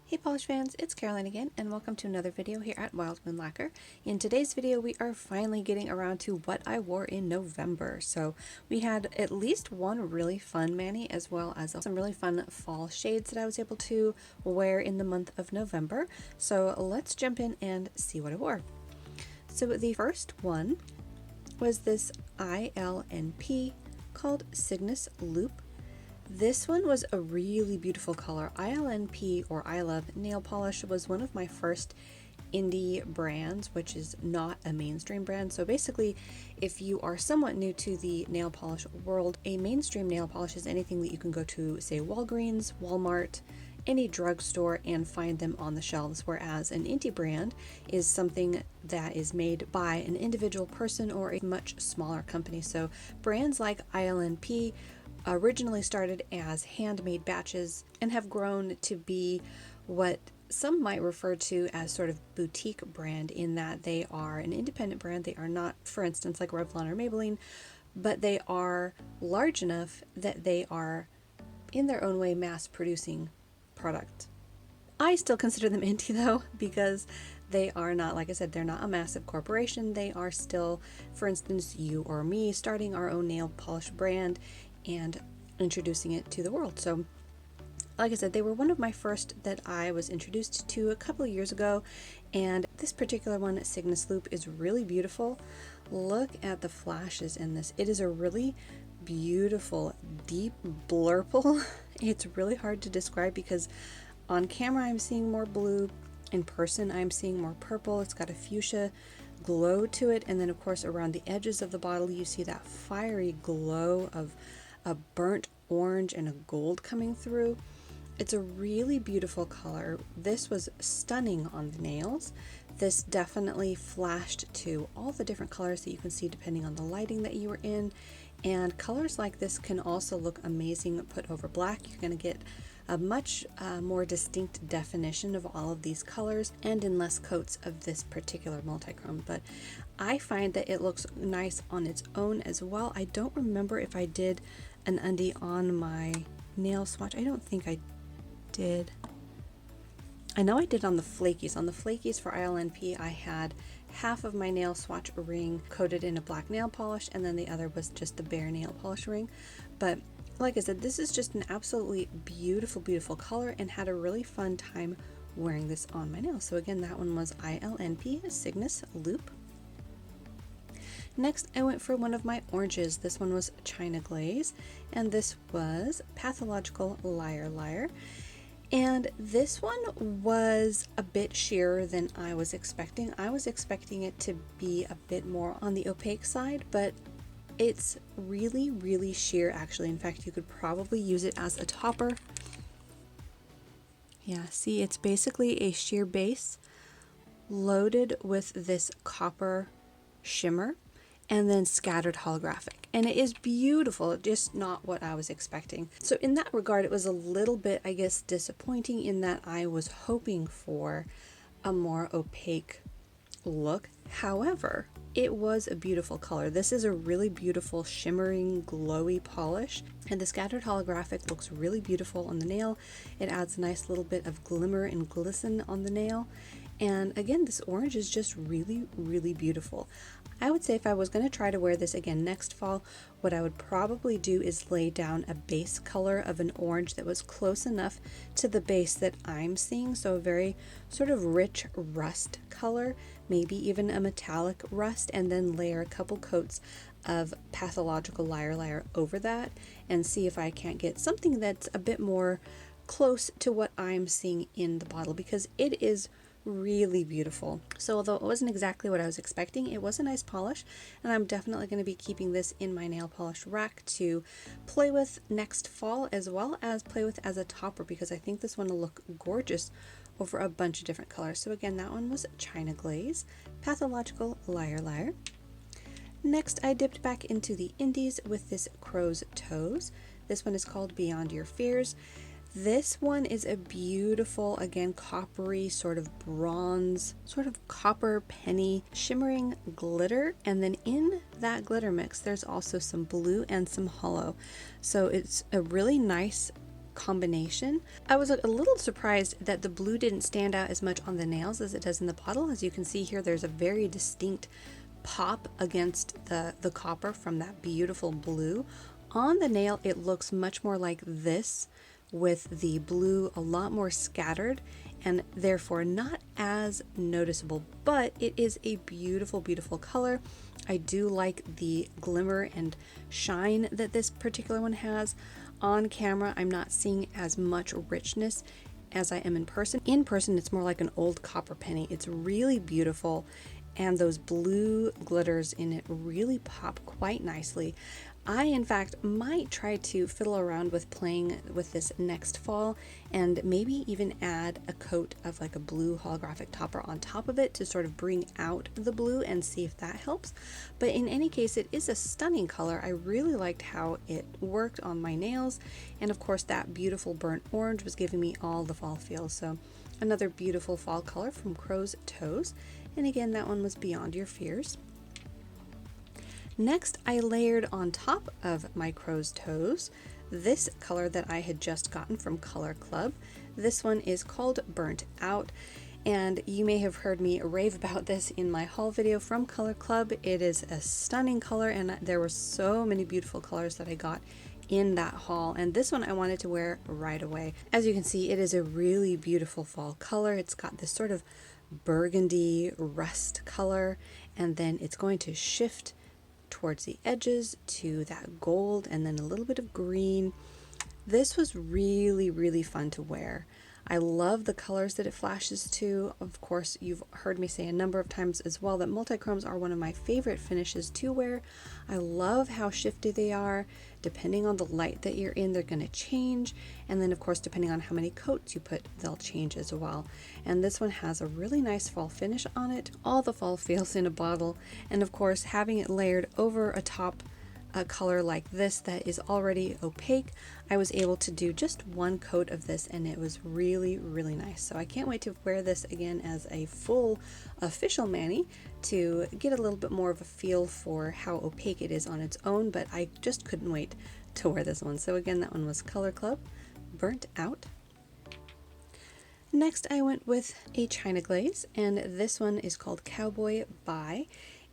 Hey polish fans, it's Caroline again, and welcome to another video here at Wild Moon Lacquer. In today's video, we are finally getting around to what I wore in November. So we had at least one really fun mani, as well as some really fun fall shades that I was able to wear in the month of November. So let's jump in and see what I wore. So the first one was this ILNP called Cygnus Loop. This one was a really beautiful color. ILNP, or I Love Nail Polish, was one of my first indie brands, which is not a mainstream brand. So basically, if you are somewhat new to the nail polish world, a mainstream nail polish is anything that you can go to, say, Walgreens, Walmart, any drugstore and find them on the shelves, whereas an indie brand is something that is made by an individual person or a much smaller company. So brands like ILNP originally started as handmade batches and have grown to be what some might refer to as sort of boutique brand, in that they are an independent brand. They are not, for instance, like Revlon or Maybelline, but they are large enough that they are in their own way mass producing product. I still consider them indie though, because they are not, like I said, they're not a massive corporation. They are still, for instance, you or me starting our own nail polish brand and introducing it to the world. So like I said, they were one of my first that I was introduced to a couple of years ago, and this particular one, Cygnus Loop, is really beautiful. Look at the flashes in this. It is a really beautiful deep blurple. It's really hard to describe because on camera I'm seeing more blue, in person I'm seeing more purple. It's got a fuchsia glow to it, and then of course around the edges of the bottle you see that fiery glow of a burnt orange and a gold coming through. It's a really beautiful color. This was stunning on the nails. This definitely flashed to all the different colors that you can see depending on the lighting that you were in, and colors like this can also look amazing put over black. You're going to get a much more distinct definition of all of these colors, and in less coats of this particular multichrome. But I find that it looks nice on its own as well. I don't remember if I did an undie on my nail swatch. I don't think I did. I know I did on the flakies. On the flakies for ILNP, I had half of my nail swatch ring coated in a black nail polish, and then the other was just the bare nail polish ring. But like I said, this is just an absolutely beautiful, beautiful color, and had a really fun time wearing this on my nails. So again, that one was ILNP Cygnus Loop. Next, I went for one of my oranges. This one was China Glaze, and this was Pathological Liar Liar. And this one was a bit sheerer than I was expecting. I was expecting it to be a bit more on the opaque side, but it's really, really sheer actually. In fact, you could probably use it as a topper. Yeah, see, it's basically a sheer base loaded with this copper shimmer and then scattered holographic, and it is beautiful, just not what I was expecting. So in that regard, it was a little bit, I guess, disappointing in that I was hoping for a more opaque look. However, it was a beautiful color. This is a really beautiful shimmering glowy polish, and the scattered holographic looks really beautiful on the nail. It adds a nice little bit of glimmer and glisten on the nail, and again, this orange is just really, really beautiful. I would say if I was going to try to wear this again next fall, what I would probably do is lay down a base color of an orange that was close enough to the base that I'm seeing, so a very sort of rich rust color, maybe even a metallic rust, and then layer a couple coats of Pathological Liar Liar over that and see if I can't get something that's a bit more close to what I'm seeing in the bottle, because it is really beautiful. So although it wasn't exactly what I was expecting, it was a nice polish, and I'm definitely going to be keeping this in my nail polish rack to play with next fall, as well as play with as a topper, because I think this one will look gorgeous over a bunch of different colors. So again, that one was China Glaze, Pathological Liar Liar. Next, I dipped back into the indies with this Crow's Toes. This one is called Beyond Your Fears. This one is a beautiful, again, coppery, sort of bronze, sort of copper penny shimmering glitter, and then in that glitter mix there's also some blue and some hollow. So it's a really nice combination. I was a little surprised that the blue didn't stand out as much on the nails as it does in the bottle. As you can see here, there's a very distinct pop against the copper from that beautiful blue. On the nail, it looks much more like this, with the blue a lot more scattered and therefore not as noticeable, but it is a beautiful, beautiful color. I do like the glimmer and shine that this particular one has. On camera, I'm not seeing as much richness as I am in person. In person, it's more like an old copper penny. It's really beautiful, and those blue glitters in it really pop quite nicely. I, in fact, might try to fiddle around with playing with this next fall and maybe even add a coat of like a blue holographic topper on top of it to sort of bring out the blue and see if that helps. But in any case, it is a stunning color. I really liked how it worked on my nails. And of course, that beautiful burnt orange was giving me all the fall feels. So another beautiful fall color from Crow's Toes. And again, that one was Beyond Your Fears. Next, I layered on top of my Crow's Toes this color that I had just gotten from Color Club. This one is called Burnt Out, and you may have heard me rave about this in my haul video from Color Club. It is a stunning color, and there were so many beautiful colors that I got in that haul, and this one I wanted to wear right away. As you can see, it is a really beautiful fall color. It's got this sort of burgundy rust color, and then it's going to shift towards the edges to that gold and then a little bit of green. This was really, really fun to wear. I love the colors that it flashes to. Of course, you've heard me say a number of times as well that multichromes are one of my favorite finishes to wear. I love how shifty they are. Depending on the light that you're in, they're going to change. And then, of course, depending on how many coats you put, they'll change as well. And this one has a really nice fall finish on it. All the fall feels in a bottle. And, of course, having it layered over a top a color like this that is already opaque, I was able to do just one coat of this, and it was really, really nice. So I can't wait to wear this again as a full official mani to get a little bit more of a feel for how opaque it is on its own, but I just couldn't wait to wear this one. So again, that one was Color Club, Burnt Out. Next, I went with a China Glaze, and this one is called Cowboy by.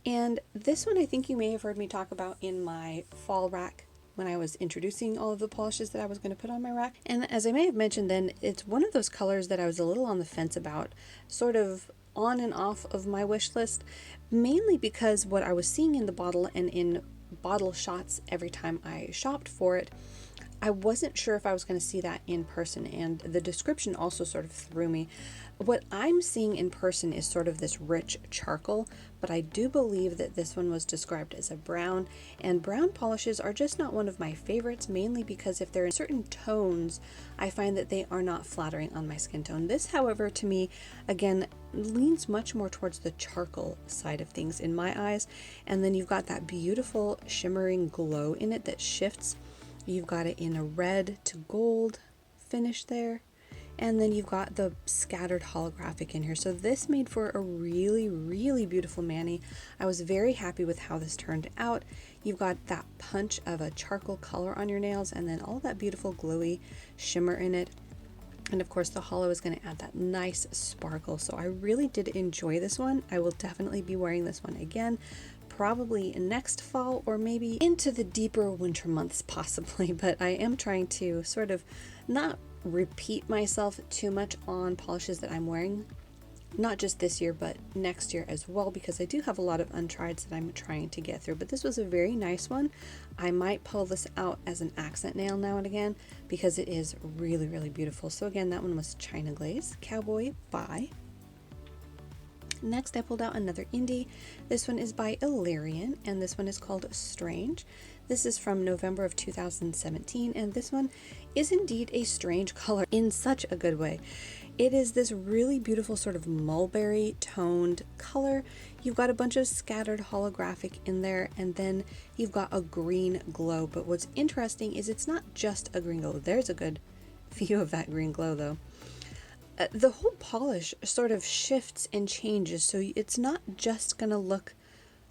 And this one I think you may have heard me talk about in my fall rack when I was introducing all of the polishes that I was going to put on my rack. And as I may have mentioned then, it's one of those colors that I was a little on the fence about, sort of on and off of my wish list, mainly because what I was seeing in the bottle and in bottle shots every time I shopped for it, I wasn't sure if I was going to see that in person, and the description also sort of threw me. What I'm seeing in person is sort of this rich charcoal, but I do believe that this one was described as a brown, and brown polishes are just not one of my favorites, mainly because if they're in certain tones, I find that they are not flattering on my skin tone. This, however, to me, again, leans much more towards the charcoal side of things in my eyes, and then you've got that beautiful shimmering glow in it that shifts. You've got it in a red to gold finish there, and then you've got the scattered holographic in here. So this made for a really, really beautiful mani. I was very happy with how this turned out. You've got that punch of a charcoal color on your nails, and then all that beautiful glowy shimmer in it. And of course the hollow is going to add that nice sparkle. So I really did enjoy this one. I will definitely be wearing this one again, probably next fall or maybe into the deeper winter months possibly, but I am trying to sort of not repeat myself too much on polishes that I'm wearing, not just this year but next year as well, because I do have a lot of untrieds that I'm trying to get through. But this was a very nice one. I might pull this out as an accent nail now and again because it is really, really beautiful. So again, that one was China Glaze, Cowboy by. Next, I pulled out another indie. This one is by Illyrian, and this one is called Strange. This is from November of 2017, and this one is indeed a strange color in such a good way. It is this really beautiful sort of mulberry toned color. You've got a bunch of scattered holographic in there, and then you've got a green glow. But what's interesting is it's not just a green glow. There's a good view of that green glow though. The whole polish sort of shifts and changes, so it's not just gonna look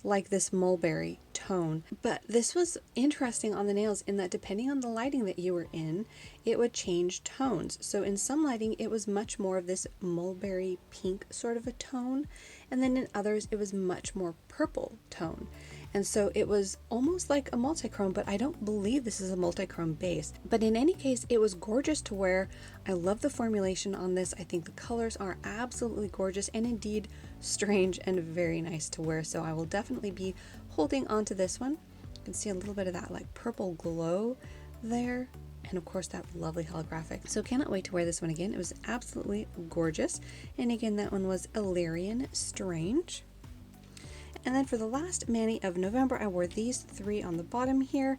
like this mulberry tone. But this was interesting on the nails in that depending on the lighting that you were in, it would change tones. So in some lighting, it was much more of this mulberry pink sort of a tone, and then in others, it was much more purple tone. And so it was almost like a multichrome, but I don't believe this is a multichrome base. But in any case, it was gorgeous to wear. I love the formulation on this. I think the colors are absolutely gorgeous and indeed strange and very nice to wear. So I will definitely be holding on to this one. You can see a little bit of that like purple glow there. And of course that lovely holographic. So cannot wait to wear this one again. It was absolutely gorgeous. And again, that one was Illyrian Strange. And then for the last mani of November, I wore these three on the bottom here.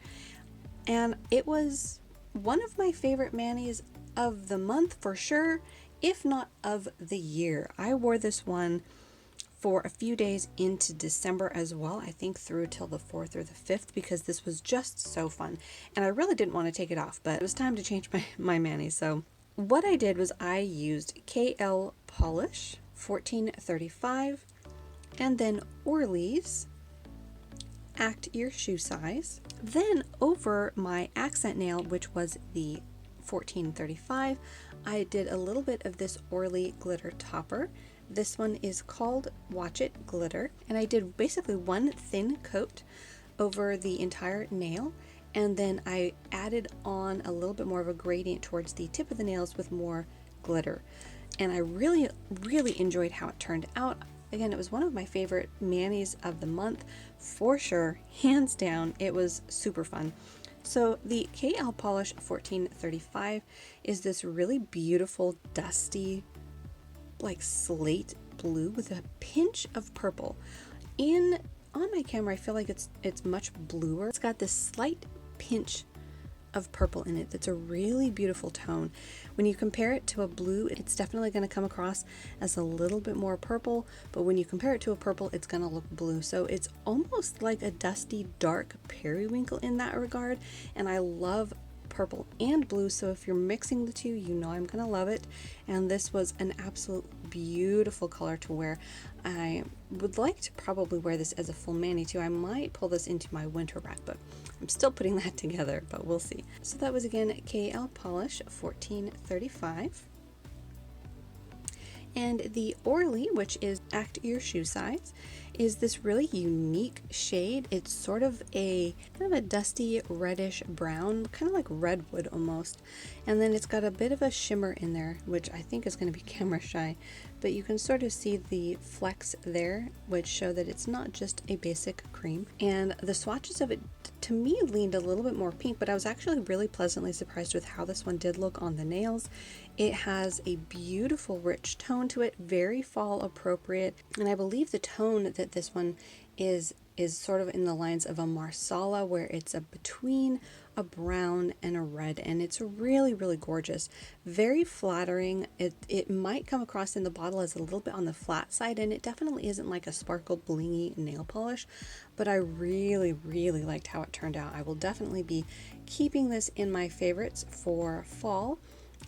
And it was one of my favorite manis of the month for sure, if not of the year. I wore this one for a few days into December as well, I think through till the 4th or the 5th, because this was just so fun. And I really didn't want to take it off, but it was time to change my mani. So what I did was I used KL Polish 1435 and then Orly's Act Your Shoe Size. Then over my accent nail, which was the 1435, I did a little bit of this Orly glitter topper. This one is called Watch It Glitter, and I did basically one thin coat over the entire nail, and then I added on a little bit more of a gradient towards the tip of the nails with more glitter. And I really enjoyed how it turned out. Again, it was one of my favorite manis of the month for sure, hands down. It was super fun. So the KL Polish 1435 is this really beautiful dusty like slate blue with a pinch of purple. On my camera I feel like it's much bluer. It's got this slight pinch of purple in it. That's a really beautiful tone. When you compare it to a blue, it's definitely going to come across as a little bit more purple, but when you compare it to a purple, it's going to look blue. So it's almost like a dusty dark periwinkle in that regard, and I love purple and blue, so if you're mixing the two, you know I'm gonna love it. And this was an absolute beautiful color to wear. I would like to probably wear this as a full mani too. I might pull this into my winter rack, but I'm still putting that together, but we'll see. So that was again KL Polish 1435. And the Orly, which is Act Your Shoe Size, is this really unique shade. It's sort of a kind of a dusty reddish brown, kind of like redwood almost. And then it's got a bit of a shimmer in there, which I think is going to be camera shy, but you can sort of see the flecks there, which show that it's not just a basic cream. And the swatches of it to me leaned a little bit more pink, but I was actually really pleasantly surprised with how this one did look on the nails. It has a beautiful rich tone to it, very fall appropriate, and I believe the tone that this one is sort of in the lines of a marsala, where it's between a brown and a red, and it's really gorgeous, very flattering. It might come across in the bottle as a little bit on the flat side, and it definitely isn't like a sparkle blingy nail polish, but I really liked how it turned out. I will definitely be keeping this in my favorites for fall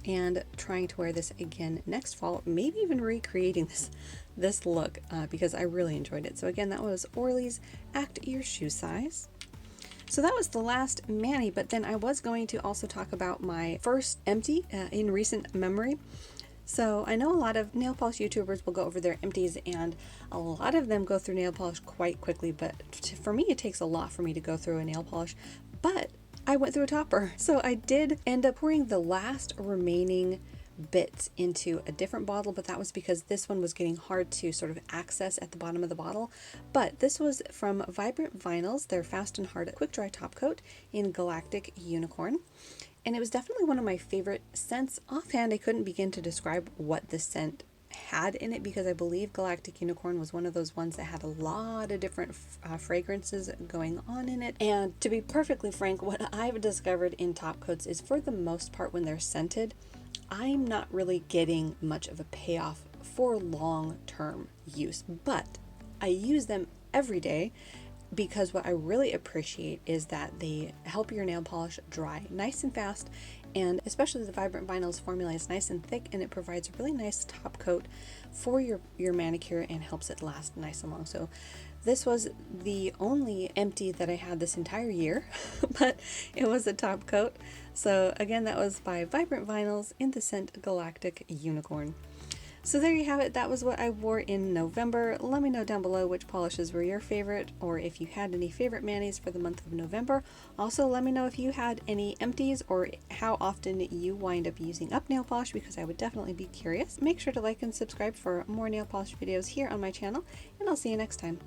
and trying to wear this again next fall, maybe even recreating this look because I really enjoyed it. So again, that was Orly's Act Your Shoe Size. So that was the last mani, but then I was going to also talk about my first empty in recent memory. So I know a lot of nail polish YouTubers will go over their empties, and a lot of them go through nail polish quite quickly, but for me it takes a lot for me to go through a nail polish, but I went through a topper. So I did end up pouring the last remaining bits into a different bottle, but that was because this one was getting hard to sort of access at the bottom of the bottle. But this was from Vibrant Vinyls, their Fast and Hard Quick Dry Top Coat in Galactic Unicorn. And it was definitely one of my favorite scents. Offhand, I couldn't begin to describe what the scent had in it, because I believe Galactic Unicorn was one of those ones that had a lot of different fragrances going on in it. And to be perfectly frank, what I've discovered in top coats is, for the most part, when they're scented, I'm not really getting much of a payoff for long-term use, but I use them every day because what I really appreciate is that they help your nail polish dry nice and fast, And especially the Vibrant Vinyl's formula is nice and thick, and it provides a really nice top coat for your manicure and helps it last nice and long. So this was the only empty that I had this entire year, but it was a top coat. So again, that was by Vibrant Vinyls in the scent Galactic Unicorn. So there you have it. That was what I wore in November. Let me know down below which polishes were your favorite, or if you had any favorite manis for the month of November. Also, let me know if you had any empties or how often you wind up using up nail polish, because I would definitely be curious. Make sure to like and subscribe for more nail polish videos here on my channel, and I'll see you next time.